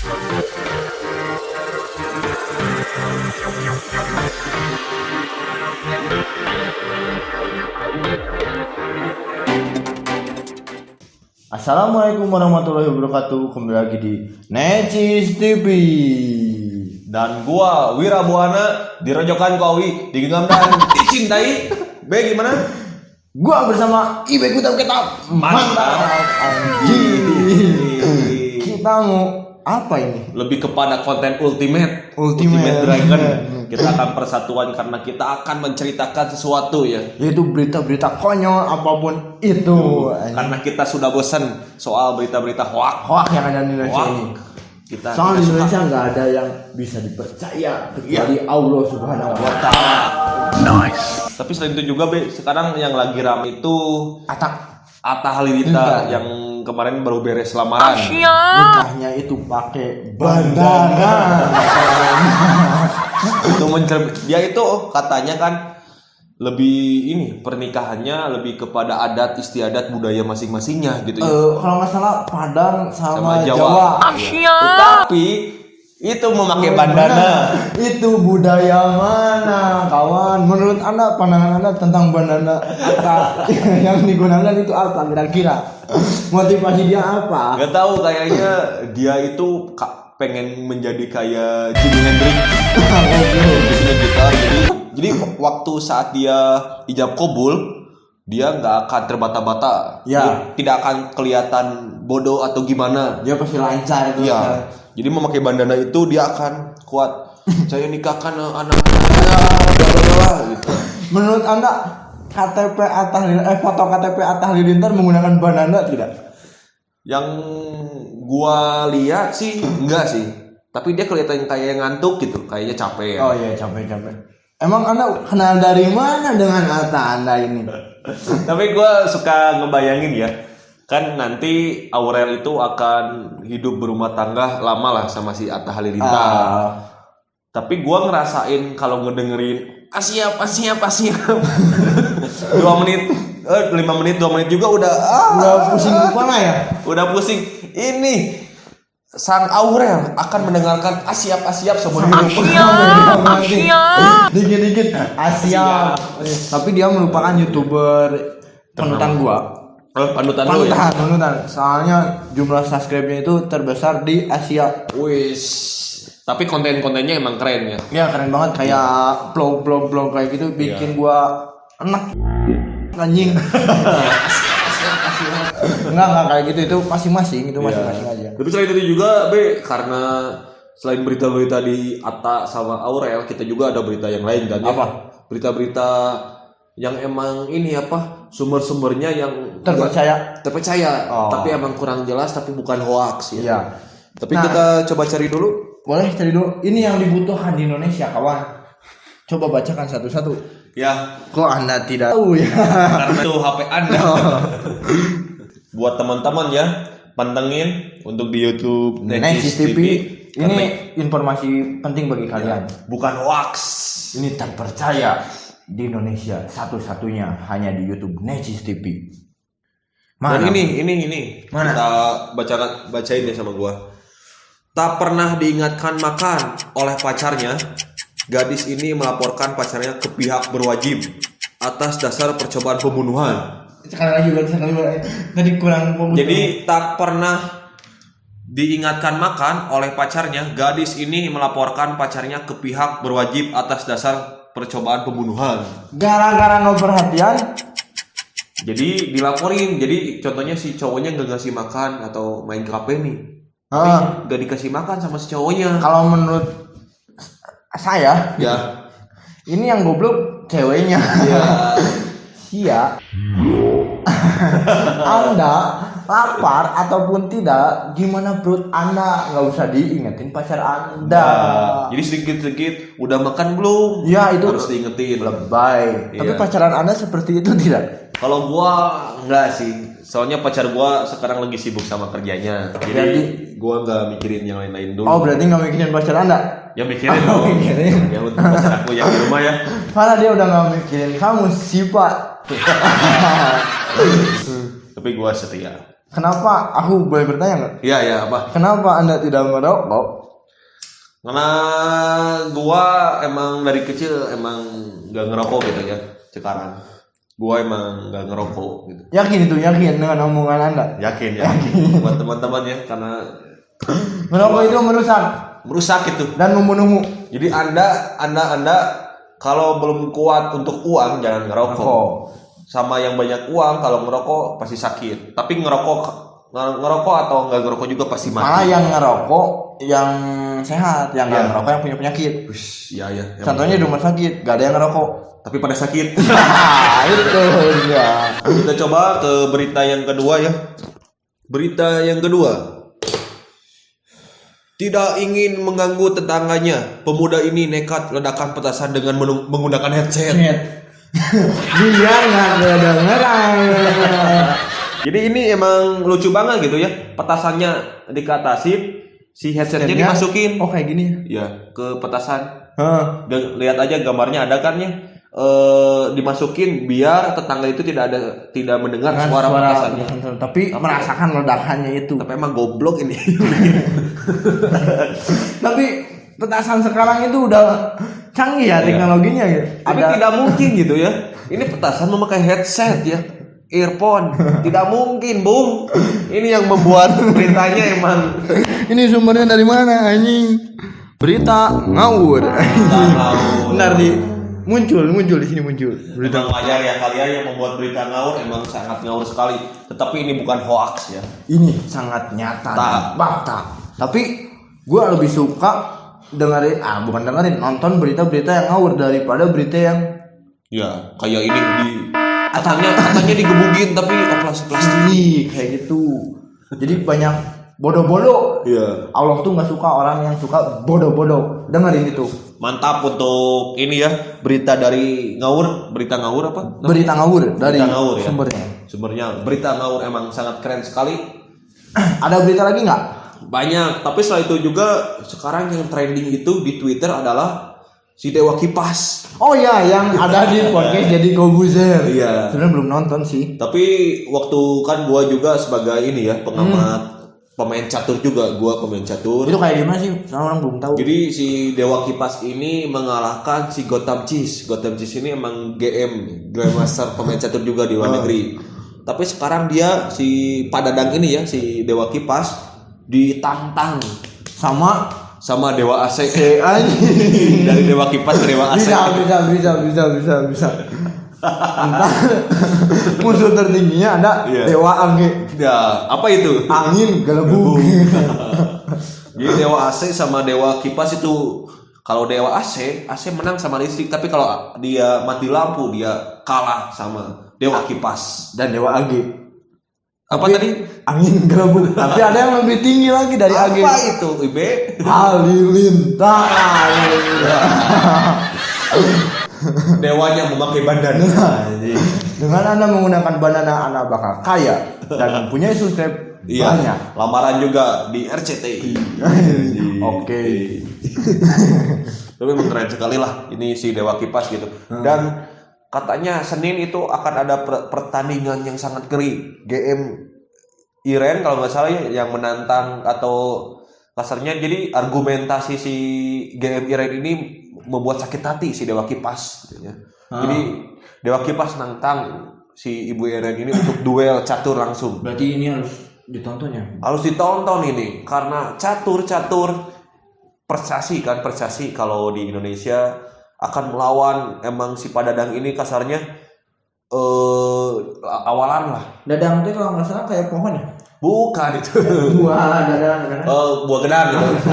Assalamualaikum warahmatullahi wabarakatuh. Kembali lagi di Necis TV. Dan gua Wira Buana dirojokan Kowi, digenggam dan dicintai. Be gimana? Gua bersama Ibe Kutab Ketap. Mantap. Anjir. Kita mau apa ini? Lebih kepada konten Ultimate Dragon. Kita akan persatuan karena kita akan menceritakan sesuatu ya. Yaitu berita-berita konyol apapun itu. Karena kita sudah bosan soal berita-berita hoak yang ada di Indonesia ini. Soal di Indonesia nggak ada yang bisa dipercaya kecuali Allah Subhanahu Wa Taala. Nice. Tapi selain itu juga Be, sekarang yang lagi ramai itu Atta Halilintar yang kemarin baru beres lamaran. Nikahnya itu pakai bandana. Dia itu katanya kan lebih ini pernikahannya lebih kepada adat istiadat budaya masing-masingnya gitu ya. Kalau nggak salah Padang sama Jawa. Tapi itu memakai bandana. Itu budaya mana, kawan? Menurut Anda, pandangan Anda tentang bandana yang digunakan itu apa kira-kira? Motivasi dia apa? Gak tahu, kayaknya dia itu pengen menjadi kayak Jimi Hendrix. Jadi waktu saat dia ijab kabul, dia nggak akan terbata-bata. Ya. Tidak akan kelihatan bodoh atau gimana. Dia pasti lancar itu. Ya. Jadi memakai bandana itu dia akan kuat. Saya nikahkan anak-anaknya, bla gitu. Menurut Anda foto KTP Atta Halilintar menggunakan bandana tidak? Yang gua lihat sih enggak sih. Tapi dia kelihatan kayak ngantuk gitu, kayaknya capek ya. Oh iya, capek. Emang Anda kenal dari mana dengan Atta Anda ini? Tapi gua suka ngebayangin ya. Kan nanti Aurel itu akan hidup berumah tangga lama lah sama si Atta Halilintar. Tapi gue ngerasain kalau ngedengerin siap 2 menit 5 menit 2 menit juga udah pusing kepala ya. Udah pusing. Ini sang Aurel akan mendengarkan siap seumur hidup. Dikit-dikit Asia. Tapi dia merupakan YouTuber panutan gua. Panutan. Soalnya jumlah subscribe-nya itu terbesar di Asia. Wis. Tapi konten-kontennya emang keren ya. Ya keren banget, kayak vlog kayak gitu bikin gua enak anjing. Enggak kayak gitu, itu masing-masing aja. Tapi selain itu juga Be, karena selain berita-berita di Atta sama Aurel, kita juga ada berita yang lain kan. Apa? Berita-berita yang emang ini sumber-sumbernya yang terpercaya, tapi emang kurang jelas, tapi bukan hoax ya. Iya. Tapi kita coba cari dulu. Boleh cari dulu. Ini yang dibutuhkan di Indonesia, kawan. Coba bacakan satu-satu. Ya. Kok Anda tidak tahu ya? Karena itu HP Anda. Buat teman-teman ya, pantengin untuk di YouTube Necis TV. Ini informasi penting bagi kalian. Bukan hoax. Ini terpercaya di Indonesia, satu-satunya hanya di YouTube Necis TV. Mana? Dan ini. Mana? Kita bacain ya sama gua. Tak pernah diingatkan makan oleh pacarnya, gadis ini melaporkan pacarnya ke pihak berwajib atas dasar percobaan pembunuhan. Sekali lagi. Tadi kurang fokus. Jadi tak pernah diingatkan makan oleh pacarnya, gadis ini melaporkan pacarnya ke pihak berwajib atas dasar percobaan pembunuhan. Gara-gara nggak perhatian. Jadi dilaporin. Jadi contohnya si cowoknya nggak ngasih makan atau main ke HP nih. Tapi nggak dikasih makan sama si cowoknya. Kalau menurut saya, ya, ini yang goblok ceweknya. Ya. Sia. Anda lapar ataupun tidak, gimana perut Anda, nggak usah diingetin pacar Anda. Jadi sedikit-sedikit udah makan belum? Ya itu harus diingetin. Lebay. Iya. Tapi pacaran Anda seperti itu tidak? Kalau gua enggak sih. Soalnya pacar gua sekarang lagi sibuk sama kerjanya. Jadi gua nggak mikirin yang lain-lain dulu. Oh, berarti nggak mikirin pacar Anda? Ya mikirin dong. Ya untuk pacar aku yang di rumah ya. Karena dia udah nggak mikirin kamu sih, Pak. Tapi gua setia. kenapa aku boleh bertanya nggak? Iya ya apa? Kenapa Anda tidak merokok? Karena gua emang dari kecil emang gak ngerokok gitu ya sekarang. Gua emang gak ngerokok gitu. Yakin dengan omongan Anda? Yakin ya. Buat teman-teman ya karena Merokok itu merusak itu. dan membunuhmu. Jadi anda kalau belum kuat untuk uang jangan ngerokok. Rokok. Sama yang banyak uang kalau ngerokok pasti sakit. Tapi ngerokok atau nggak ngerokok juga pasti mati. Malah yang ngerokok yang sehat, yang nggak Iya. ngerokok yang punya penyakit. Iya ya. Contohnya di rumah sakit, gak ada yang ngerokok. Tapi pada sakit. Itu ya. Kita coba ke berita yang kedua ya. Berita yang kedua. Tidak ingin mengganggu tetangganya, pemuda ini nekat ledakan petasan dengan menggunakan headset. Biar nggak kedengeran. Jadi ini emang lucu banget gitu ya. Petasannya dikatasin, si headsetnya dimasukin. Oh kayak gini. Ya, ke petasan. Hah. Lihat aja gambarnya ada kan ya. Dimasukin biar tetangga itu tidak mendengar suara petasannya. Tapi merasakan ledakannya itu. Tapi emang goblok ini. Tapi petasan sekarang itu udah canggih ya teknologinya ya. Tapi tidak mungkin gitu ya. Ini petasan memakai headset ya. Earphone. Tidak mungkin, Bung. Ini yang membuat beritanya emang. Ini sumbernya dari mana anjing? Berita ngawur. Benar muncul di sini muncul. Berita wajar ya kalian yang membuat berita ngawur emang sangat ngawur sekali. Tetapi ini bukan hoax ya. Ini sangat nyata. Fakta. Tapi gue lebih suka nonton berita-berita yang ngawur daripada berita yang ya kayak ini katanya digebugin tapi oplas plastik kayak gitu. Jadi banyak bodoh-bodoh. Iya. Allah tuh nggak suka orang yang suka bodoh-bodoh. Dengerin itu. Mantap untuk ini ya berita dari ngawur. Berita ngawur apa? Berita ngawur dari ngawur, ya? sumbernya. Berita ngawur emang sangat keren sekali. Ada berita lagi nggak? Banyak. Tapi setelah itu juga sekarang yang trending itu di Twitter adalah si Dewa Kipas. Oh ya, yang ada di podcast jadi Kobuzer. Iya. Sebenarnya belum nonton sih. Tapi waktu kan gua juga sebagai ini ya pengamat pemain catur juga, gua pemain catur. Itu kayak gimana sih? Soalnya orang belum tahu. Jadi si Dewa Kipas ini mengalahkan si Gotham Cheese. Gotham Cheese ini emang Grandmaster pemain catur juga di luar negeri. Tapi sekarang dia si Padadang ini ya, si Dewa Kipas ditantang sama Dewa AC. Dari Dewa Kipas ke Dewa AC. Bisa. Entah musuh tertingginya ada Dewa Angin. Ya, apa itu? Angin gelebu. Jadi Dewa AC sama Dewa Kipas itu kalau Dewa AC menang sama listrik, tapi kalau dia mati lampu dia kalah sama Dewa Kipas Dan Dewa Angin. Apa tadi? Angin gelebu. Tapi ada yang lebih tinggi lagi dari Angin. Apa itu, Ibe? Halilintar. Dewanya memakai bandana. Dengan Anda menggunakan bandana, Anda bakal kaya dan mempunyai subscribe banyak. Lamaran juga di RCTI. Oke. Tapi memang keren sekali lah ini si Dewa Kipas gitu. Dan katanya Senin itu akan ada pertandingan yang sangat ngeri. GM Iren kalau nggak salah ya yang menantang atau kasarnya jadi argumentasi si GM Iren ini membuat sakit hati si Dewa Kipas gitu ya. Jadi Dewa Kipas nantang si Ibu Iren ini untuk duel catur langsung. Berarti ini harus ditonton ya? Harus ditonton ini karena catur prestasi kalau di Indonesia akan melawan emang si Padadang ini kasarnya awalan lah. Dadang itu kalau nggak salah kayak pohon ya? Bukan itu. Buah dadang. Buah gedang gitu.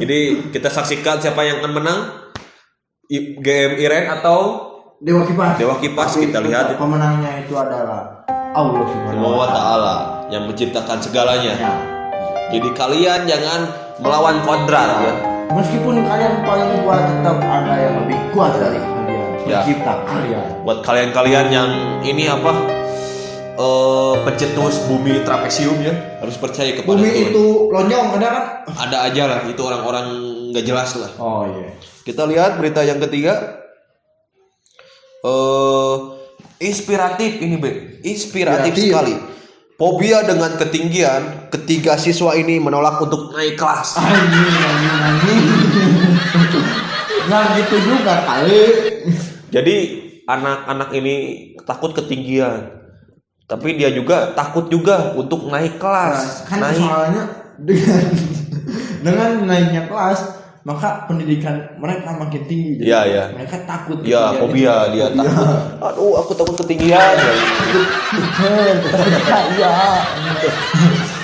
Jadi kita saksikan siapa yang akan menang, GM Iren atau Dewa Kipas. Tapi kita lihat pemenangnya itu adalah Allah Subhanahu wa Ta'ala yang menciptakan segalanya. Ya. Jadi kalian jangan melawan kodrat ya. Meskipun kalian paling kuat, tetap ada yang lebih kuat dari kalian. Pencipta kalian. Buat kalian yang ini apa? Pencetus bumi trapesium ya, harus percaya kepada bumi Tuhan. itu lonjong ada kan? Ada aja lah, itu orang-orang nggak jelas lah. Oh iya. Kita lihat berita yang ketiga. Inspiratif ini, Be. Inspiratif sekali. Fobia dengan ketinggian, ketiga siswa ini menolak untuk naik kelas. Anjing. Nggak gitu juga kali. Jadi anak-anak ini takut ketinggian, tapi dia juga takut juga untuk naik kelas. Kan naik. soalnya dengan naiknya kelas maka pendidikan mereka makin tinggi. Iya, iya. Mereka takut. Ya, fobia dia takut. Aduh, aku takut ketinggian. Kaya.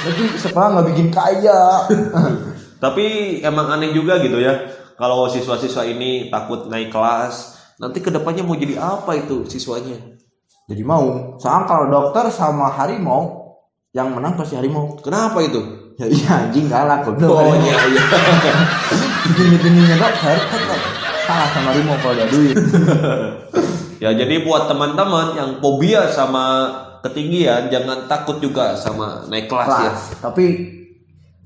Tapi sekolah nggak bikin kaya. Tapi emang aneh juga gitu ya. Kalau siswa-siswa ini takut naik kelas, nanti kedepannya mau jadi apa itu siswanya? Jadi mau. Soalnya kalau dokter sama harimau, yang menang pasti harimau. Kenapa itu? Ya iya anjing galak goblok. Oh iya. Tinggi-tingginya dokter kan kalah sama harimau kalau ada duit. Ya jadi buat teman-teman yang fobia sama ketinggian, jangan takut juga sama naik kelas ya. Tapi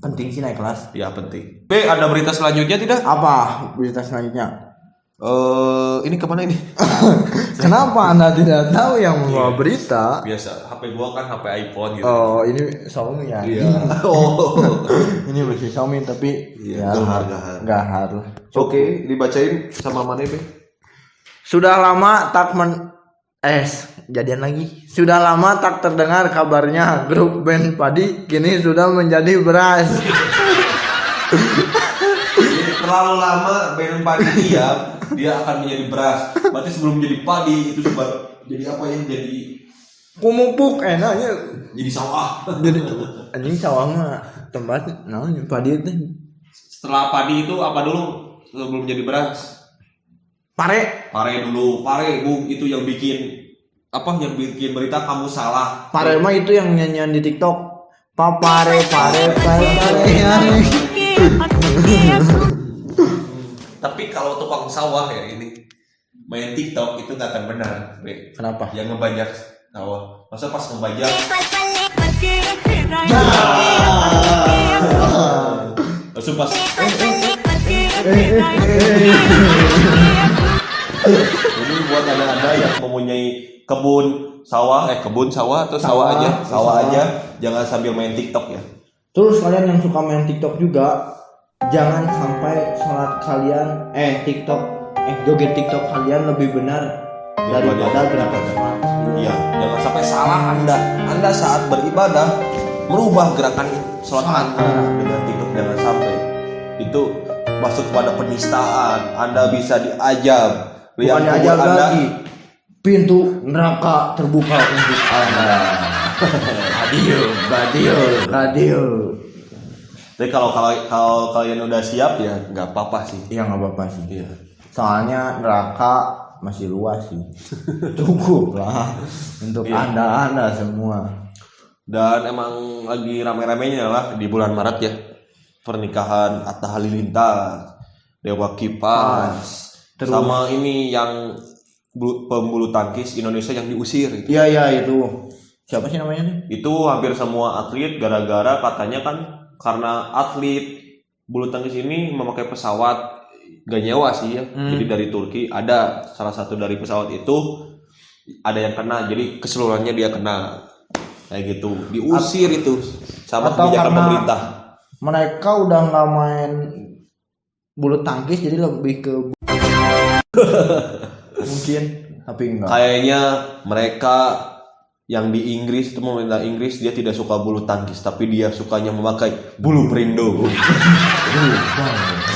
penting sih naik kelas. Ya penting. B, ada berita selanjutnya tidak? Apa berita selanjutnya? Ini kemana ini? Kenapa Anda tidak tahu yang membawa berita? Biasa, HP gua kan HP iPhone gitu. Oh, ini Xiaomi ya. Iya. Oh. Ini masih Xiaomi tapi Iya, gahar. lah. Oke, dibacain sama mana, Be? Sudah lama tak jadian lagi. Sudah lama tak terdengar kabarnya grup band Padi kini sudah menjadi beras. Terlalu lama band padi dia akan menjadi beras. Berarti sebelum jadi padi itu coba jadi apa ya? Jadi Pumupuk enaknya jadi sawah. jadi anjing sawah mah tempat naon padi teh. Setelah padi itu apa dulu sebelum jadi beras? Pare Dulu. Pare, Bu, itu yang bikin yang bikin berita kamu salah. Pare mah itu yang nyanyian di TikTok. Pare. Tapi kalau tukang sawah ya ini main TikTok itu nggak akan benar, Be. Kenapa? Yang ngebajak sawah. Masa pas ngebajak langsung pas ini buat ada yang mempunyai kebun sawah atau sawah aja jangan sambil main TikTok ya. Terus kalian yang suka main TikTok juga jangan sampai sholat kalian joget TikTok kalian lebih benar daripada gerakan sholat. Iya, jangan sampai salah Anda saat beribadah merubah gerakan sholat Anda dengan TikTok, jangan sampai itu masuk kepada penistaan. Anda bisa diajab. Bukan diajab lagi, pintu neraka terbuka untuk Anda. Radio. Tapi kalau kalian udah siap ya nggak apa-apa sih. Iya nggak apa-apa sih. Iya. Soalnya neraka masih luas sih. Cukup lah untuk Anda semua. Dan emang lagi rame-ramenya lah di bulan Maret ya. Pernikahan Atta Halilintar, Dewa Kipas, sama ini yang pembulu tangkis Indonesia yang diusir. Iya itu. Siapa sih namanya nih? Itu hampir semua atlet gara-gara katanya kan karena atlet bulu tangkis ini memakai pesawat gak nyewa sih ya. Jadi dari Turki ada salah satu dari pesawat itu ada yang kena, jadi keseluruhannya dia kena kayak gitu, diusir itu sama kebijakan pemerintah. Mereka udah nggak main bulu tangkis jadi lebih ke mungkin, tapi enggak. Kayaknya mereka yang di Inggris itu pemerintah Inggris dia tidak suka bulu tangkis tapi dia sukanya memakai bulu perindu.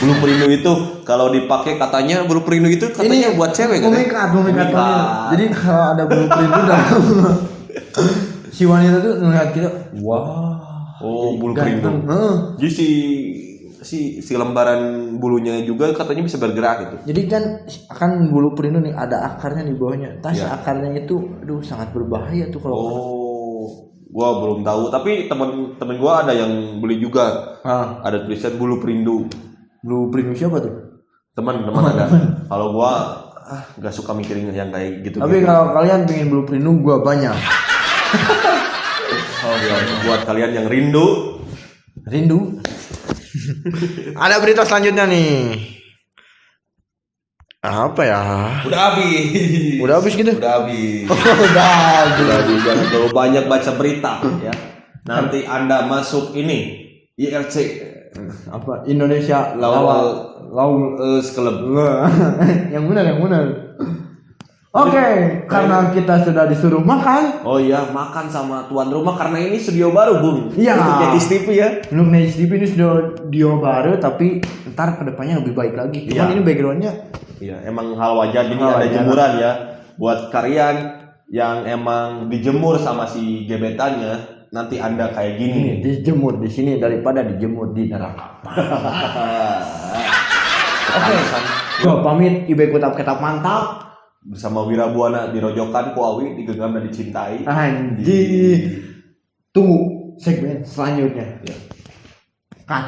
Bulu perindu itu kalau dipakai katanya bulu perindu itu katanya buat cewek kan? Memikat. Jadi kalau ada bulu perindu dalam si wanita tuh ngeliat kita, wah. Oh, bulu perindu. Jadi si lembaran bulunya juga katanya bisa bergerak gitu. Jadi kan bulu perindu nih ada akarnya di bawahnya. Tas akarnya itu sangat berbahaya tuh kalau. Oh, gua belum tahu. Tapi temen gua ada yang beli juga. Ada tulisan bulu perindu. Bulu perindu siapa tuh? Teman ada. Kalau gua nggak suka mikirin yang kayak gitu. Tapi kalau kalian pengen bulu perindu gua banyak. Oh ya, buat kalian yang rindu. Ada berita selanjutnya nih. Apa ya? Udah habis. Udah habis gitu? Udah habis. Udah habis. Udah habis. Jangan terlalu banyak baca berita ya. Nanti Anda masuk ini IRC Apa? Indonesia Laul Club. Yang benar. Oke, karena kita sudah disuruh makan. Oh iya, makan sama tuan rumah karena ini studio baru, Bung. Iya. Untuk Netis TV ya. Belum Netis TV ini studio baru, tapi ntar kedepannya lebih baik lagi. Cuman Iya. ini backgroundnya. Iya, emang hal wajar. Jadi Hal ada wajar. jemuran ya. Buat kalian yang emang dijemur sama si gebetannya, nanti Anda kayak gini. Dijemur di sini daripada dijemur di neraka. Oke, gua pamit. Ibe tetap mantap. Bersama Wirabuana di Rojokan, Kuawi, digenggam dan dicintai. Anjir. Tunggu segmen selanjutnya. Ya. Cut.